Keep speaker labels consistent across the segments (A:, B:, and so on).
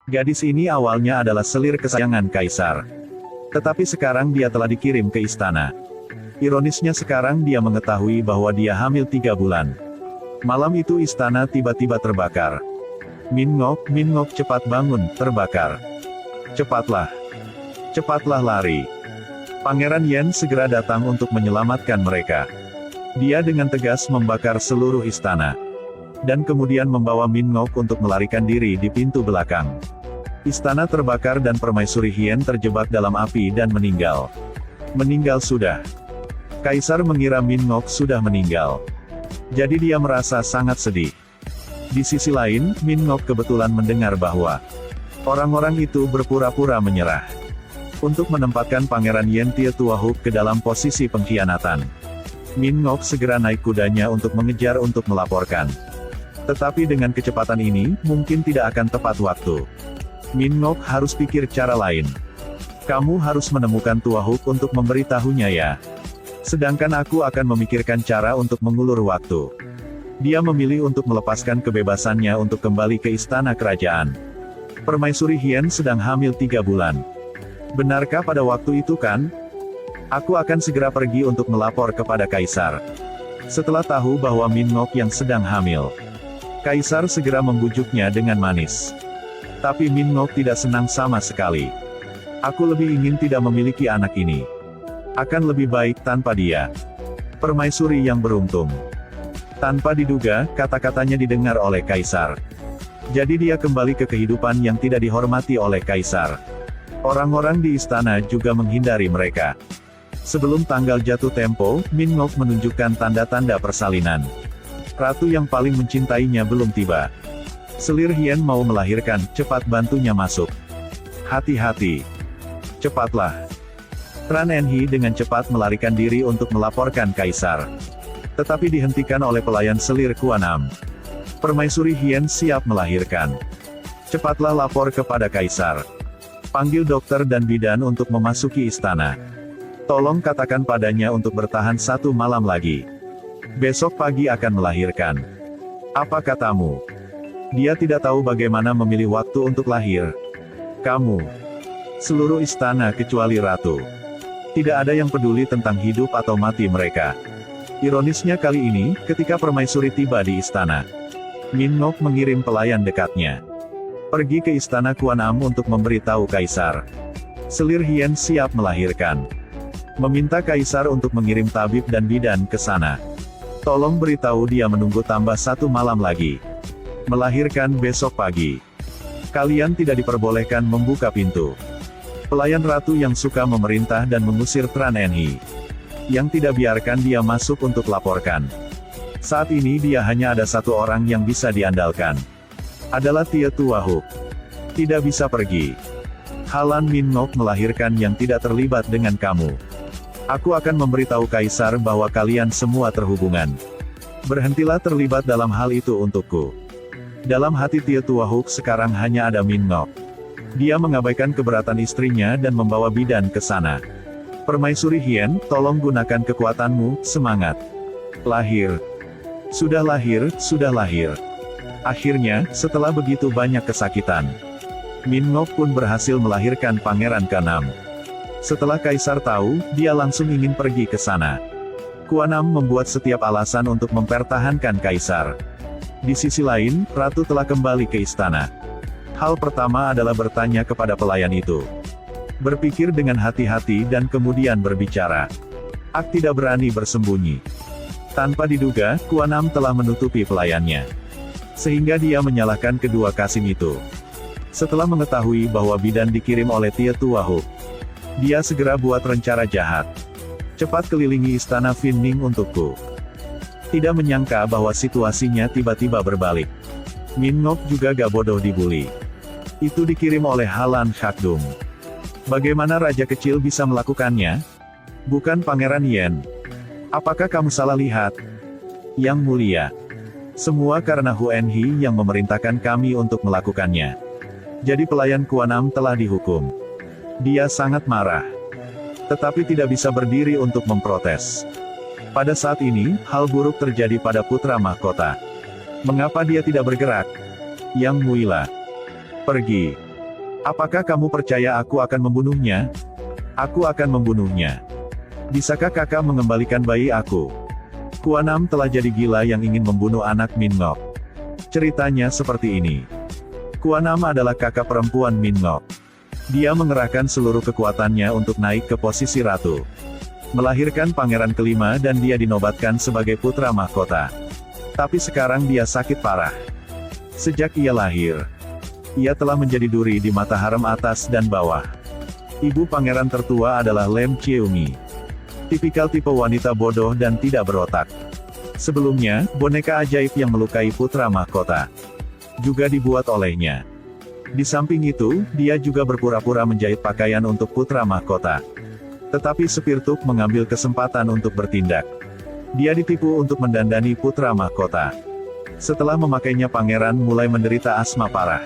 A: Gadis ini awalnya adalah selir kesayangan kaisar. Tetapi sekarang dia telah dikirim ke istana. Ironisnya sekarang dia mengetahui bahwa dia hamil 3 bulan. Malam itu istana tiba-tiba terbakar. Min Ngok cepat bangun, terbakar. Cepatlah. Cepatlah lari. Pangeran Yen segera datang untuk menyelamatkan mereka. Dia dengan tegas membakar seluruh istana. Dan kemudian membawa Min Ngok untuk melarikan diri di pintu belakang. Istana terbakar dan Permaisuri Hien terjebak dalam api dan meninggal. Meninggal sudah. Kaisar mengira Min Ngok sudah meninggal. Jadi dia merasa sangat sedih. Di sisi lain, Min Ngok kebetulan mendengar bahwa orang-orang itu berpura-pura menyerah. Untuk menempatkan Pangeran Yen Tietuahuk ke dalam posisi pengkhianatan. Min Ngok segera naik kudanya untuk mengejar untuk melaporkan. Tetapi dengan kecepatan ini, mungkin tidak akan tepat waktu. Min Ngok harus pikir cara lain. Kamu harus menemukan Tuahuk untuk memberitahunya ya. Sedangkan aku akan memikirkan cara untuk mengulur waktu. Dia memilih untuk melepaskan kebebasannya untuk kembali ke istana kerajaan. Permaisuri Hien sedang hamil 3 bulan. Benarkah pada waktu itu kan? Aku akan segera pergi untuk melapor kepada kaisar. Setelah tahu bahwa Min Ngok yang sedang hamil. Kaisar segera membujuknya dengan manis. Tapi Min Ngok tidak senang sama sekali. Aku lebih ingin tidak memiliki anak ini. Akan lebih baik tanpa dia. Permaisuri yang beruntung. Tanpa diduga, kata-katanya didengar oleh kaisar. Jadi dia kembali ke kehidupan yang tidak dihormati oleh kaisar. Orang-orang di istana juga menghindari mereka. Sebelum tanggal jatuh tempo, Min Ngok menunjukkan tanda-tanda persalinan. Ratu yang paling mencintainya belum tiba. Selir Hien mau melahirkan, cepat bantunya masuk. Hati-hati. Cepatlah. Tran Enhi dengan cepat melarikan diri untuk melaporkan kaisar. Tetapi dihentikan oleh pelayan selir Kuanam. Permaisuri Hien siap melahirkan. Cepatlah lapor kepada kaisar. Panggil dokter dan bidan untuk memasuki istana. Tolong katakan padanya untuk bertahan 1 malam lagi. Besok pagi akan melahirkan. Apa katamu? Dia tidak tahu bagaimana memilih waktu untuk lahir. Kamu. Seluruh istana kecuali ratu. Tidak ada yang peduli tentang hidup atau mati mereka. Ironisnya kali ini, ketika permaisuri tiba di istana. Min Ngok mengirim pelayan dekatnya. Pergi ke istana Kuanam untuk memberitahu kaisar. Selir Hien siap melahirkan. Meminta kaisar untuk mengirim tabib dan bidan ke sana. Tolong beritahu dia menunggu tambah 1 malam lagi. Melahirkan besok pagi. Kalian tidak diperbolehkan membuka pintu. Pelayan ratu yang suka memerintah dan mengusir Tran Enhi. Yang tidak biarkan dia masuk untuk laporkan. Saat ini dia hanya ada 1 orang yang bisa diandalkan. Adalah Tietuahuk. Tidak bisa pergi. Halan Min Ngok melahirkan yang tidak terlibat dengan kamu. Aku akan memberitahu kaisar bahwa kalian semua terhubungan. Berhentilah terlibat dalam hal itu untukku. Dalam hati Tietuahuk sekarang hanya ada Min Ngok. Dia mengabaikan keberatan istrinya dan membawa bidan ke sana. Permaisuri Hien, tolong gunakan kekuatanmu, semangat. Lahir. Sudah lahir, sudah lahir. Akhirnya, setelah begitu banyak kesakitan, Min Ngok pun berhasil melahirkan Pangeran ke-6. Setelah kaisar tahu, dia langsung ingin pergi ke sana. Kuanam membuat setiap alasan untuk mempertahankan kaisar. Di sisi lain, ratu telah kembali ke istana. Hal pertama adalah bertanya kepada pelayan itu. Berpikir dengan hati-hati dan kemudian berbicara. Ak tidak berani bersembunyi. Tanpa diduga, Kuanam telah menutupi pelayannya. Sehingga dia menyalahkan kedua kasim itu. Setelah mengetahui bahwa bidan dikirim oleh Tietuahuk, dia segera buat rencana jahat. Cepat kelilingi istana Finning untukku. Tidak menyangka bahwa situasinya tiba-tiba berbalik. Min Ngok juga gak bodoh dibully. Itu dikirim oleh Halan Khakdung. Bagaimana raja kecil bisa melakukannya? Bukan Pangeran Yen. Apakah kamu salah lihat? Yang mulia. Semua karena Huenhi yang memerintahkan kami untuk melakukannya. Jadi pelayan Kuanam telah dihukum. Dia sangat marah. Tetapi tidak bisa berdiri untuk memprotes. Pada saat ini, hal buruk terjadi pada putra mahkota. Mengapa dia tidak bergerak? Yang Muila. Pergi. Apakah kamu percaya aku akan membunuhnya? Aku akan membunuhnya. Bisakah kakak mengembalikan bayi aku? Kuanam telah jadi gila yang ingin membunuh anak Min Ngok. Ceritanya seperti ini. Kuanam adalah kakak perempuan Min Ngok. Dia mengerahkan seluruh kekuatannya untuk naik ke posisi ratu. Melahirkan pangeran kelima dan dia dinobatkan sebagai putra mahkota. Tapi sekarang dia sakit parah. Sejak ia lahir, ia telah menjadi duri di mata harem atas dan bawah. Ibu pangeran tertua adalah Lem Cheungi. Tipikal tipe wanita bodoh dan tidak berotak. Sebelumnya, boneka ajaib yang melukai putra mahkota juga dibuat olehnya. Di samping itu, dia juga berpura-pura menjahit pakaian untuk putra mahkota. Tetapi Spirituk mengambil kesempatan untuk bertindak. Dia ditipu untuk mendandani putra mahkota. Setelah memakainya, pangeran mulai menderita asma parah.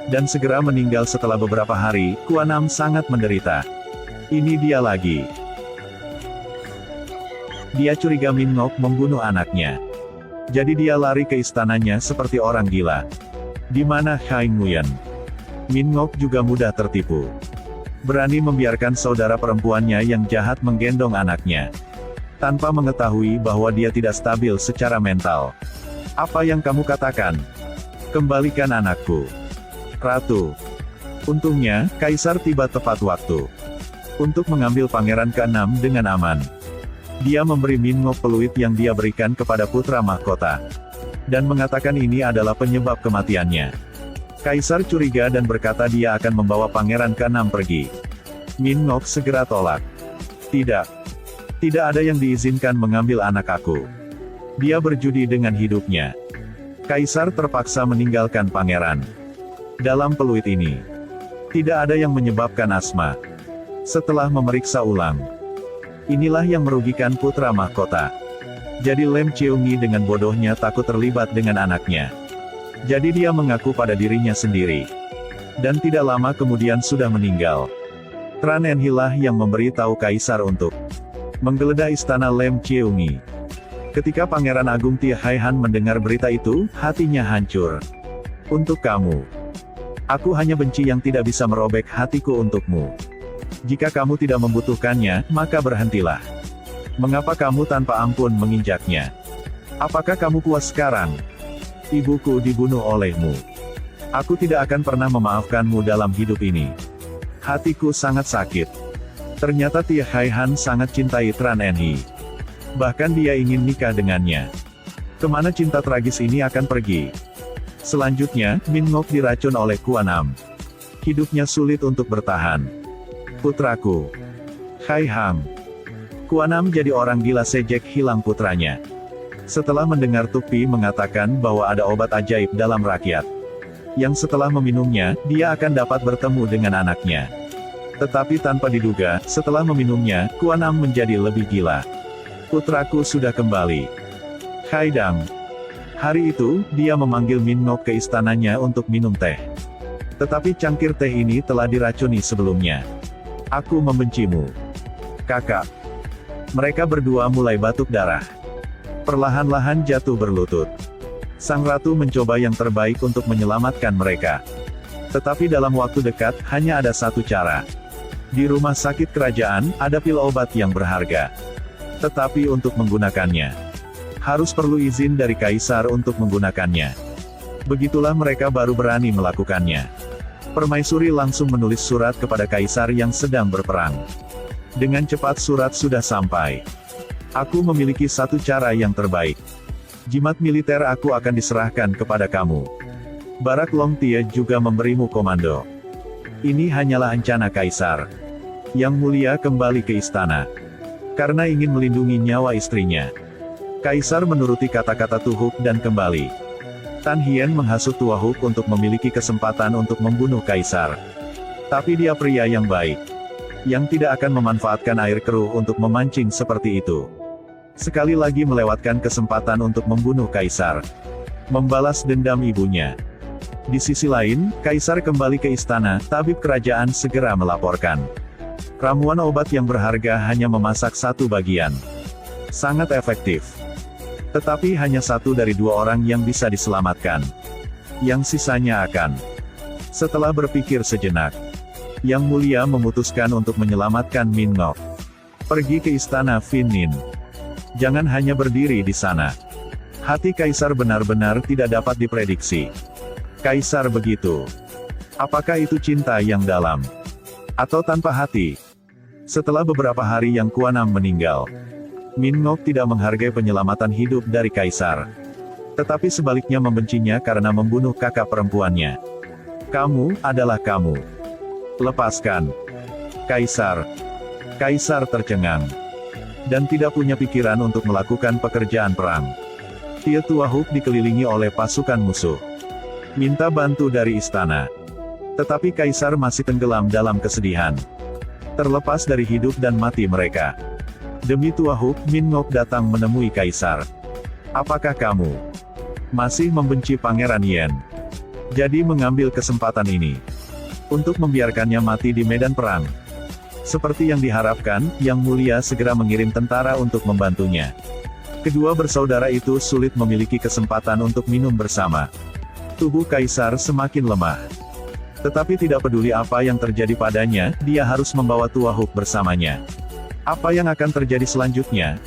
A: Dan segera meninggal setelah beberapa hari. Kuanam sangat menderita. Ini dia lagi. Dia curiga Min Ngok membunuh anaknya. Jadi dia lari ke istananya seperti orang gila. Di mana Hai Nguyen? Min Ngok juga mudah tertipu. Berani membiarkan saudara perempuannya yang jahat menggendong anaknya. Tanpa mengetahui bahwa dia tidak stabil secara mental. Apa yang kamu katakan? Kembalikan anakku. Ratu. Untungnya, Kaisar tiba tepat waktu. Untuk mengambil pangeran ke-6 dengan aman. Dia memberi Min Ngok peluit yang dia berikan kepada putra mahkota. Dan mengatakan ini adalah penyebab kematiannya. Kaisar curiga dan berkata dia akan membawa pangeran ke-6 pergi. Min Ngok segera tolak. Tidak. Tidak ada yang diizinkan mengambil anak aku. Dia berjudi dengan hidupnya. Kaisar terpaksa meninggalkan pangeran. Dalam peluit ini, tidak ada yang menyebabkan asma. Setelah memeriksa ulang, inilah yang merugikan putra mahkota. Jadi Lem Cheungi dengan bodohnya takut terlibat dengan anaknya. Jadi dia mengaku pada dirinya sendiri. Dan tidak lama kemudian sudah meninggal. Tran Enhi lah yang memberitahu Kaisar untuk menggeledah istana Lem Cheungi. Ketika Pangeran Agung Tia Haihan mendengar berita itu, hatinya hancur. Untuk kamu. Aku hanya benci yang tidak bisa merobek hatiku untukmu. Jika kamu tidak membutuhkannya, maka berhentilah. Mengapa kamu tanpa ampun menginjaknya? Apakah kamu puas sekarang? Ibuku dibunuh olehmu. Aku tidak akan pernah memaafkanmu dalam hidup ini. Hatiku sangat sakit. Ternyata Tia Haihan sangat cintai Tran Enhi. Bahkan dia ingin nikah dengannya. Kemana cinta tragis ini akan pergi? Selanjutnya, Min Ngok diracun oleh Kuanam. Hidupnya sulit untuk bertahan. Putraku. Hai Ham. Kuanam jadi orang gila sejak hilang putranya. Setelah mendengar Tukpi mengatakan bahwa ada obat ajaib dalam rakyat. Yang setelah meminumnya, dia akan dapat bertemu dengan anaknya. Tetapi tanpa diduga, setelah meminumnya, Kuanam menjadi lebih gila. Putraku sudah kembali. Haidam. Hari itu, dia memanggil Min Ngok ke istananya untuk minum teh. Tetapi cangkir teh ini telah diracuni sebelumnya. Aku membencimu. Kakak. Mereka berdua mulai batuk darah. Perlahan-lahan jatuh berlutut. Sang ratu mencoba yang terbaik untuk menyelamatkan mereka. Tetapi dalam waktu dekat, hanya ada satu cara. Di rumah sakit kerajaan, ada pil obat yang berharga. Tetapi untuk menggunakannya, harus perlu izin dari Kaisar untuk menggunakannya. Begitulah mereka baru berani melakukannya. Permaisuri langsung menulis surat kepada Kaisar yang sedang berperang. Dengan cepat surat sudah sampai. Aku memiliki satu cara yang terbaik. Jimat militer aku akan diserahkan kepada kamu. Barak Long Tie juga memberimu komando. Ini hanyalah rencana Kaisar. Yang mulia kembali ke istana. Karena ingin melindungi nyawa istrinya. Kaisar menuruti kata-kata Tuhuk dan kembali. Tan Hien menghasut Tuahuk untuk memiliki kesempatan untuk membunuh Kaisar. Tapi dia pria yang baik. Yang tidak akan memanfaatkan air keruh untuk memancing seperti itu. Sekali lagi melewatkan kesempatan untuk membunuh Kaisar. Membalas dendam ibunya. Di sisi lain, Kaisar kembali ke istana, tabib kerajaan segera melaporkan. Ramuan obat yang berharga hanya memasak satu bagian. Sangat efektif. Tetapi hanya satu dari 2 orang yang bisa diselamatkan. Yang sisanya akan Setelah berpikir sejenak, Yang Mulia memutuskan untuk menyelamatkan Min Ngok. Pergi ke istana Fin Nin. Jangan hanya berdiri di sana. Hati Kaisar benar-benar tidak dapat diprediksi. Kaisar begitu. Apakah itu cinta yang dalam? Atau tanpa hati? Setelah beberapa hari Yang Kuanam meninggal, Min Ngok tidak menghargai penyelamatan hidup dari Kaisar. Tetapi sebaliknya membencinya karena membunuh kakak perempuannya. Kamu adalah kamu. Lepaskan. Kaisar. Kaisar tercengang. Dan tidak punya pikiran untuk melakukan pekerjaan perang. Tie Tuahuk dikelilingi oleh pasukan musuh. Minta bantu dari istana. Tetapi Kaisar masih tenggelam dalam kesedihan. Terlepas dari hidup dan mati mereka. Demi Tuahuk, Min Ngok datang menemui Kaisar. Apakah kamu masih membenci Pangeran Yen? Jadi mengambil kesempatan ini untuk membiarkannya mati di medan perang. Seperti yang diharapkan, Yang Mulia segera mengirim tentara untuk membantunya. Kedua bersaudara itu sulit memiliki kesempatan untuk minum bersama. Tubuh Kaisar semakin lemah. Tetapi tidak peduli apa yang terjadi padanya, dia harus membawa Tuahuk bersamanya. Apa yang akan terjadi selanjutnya?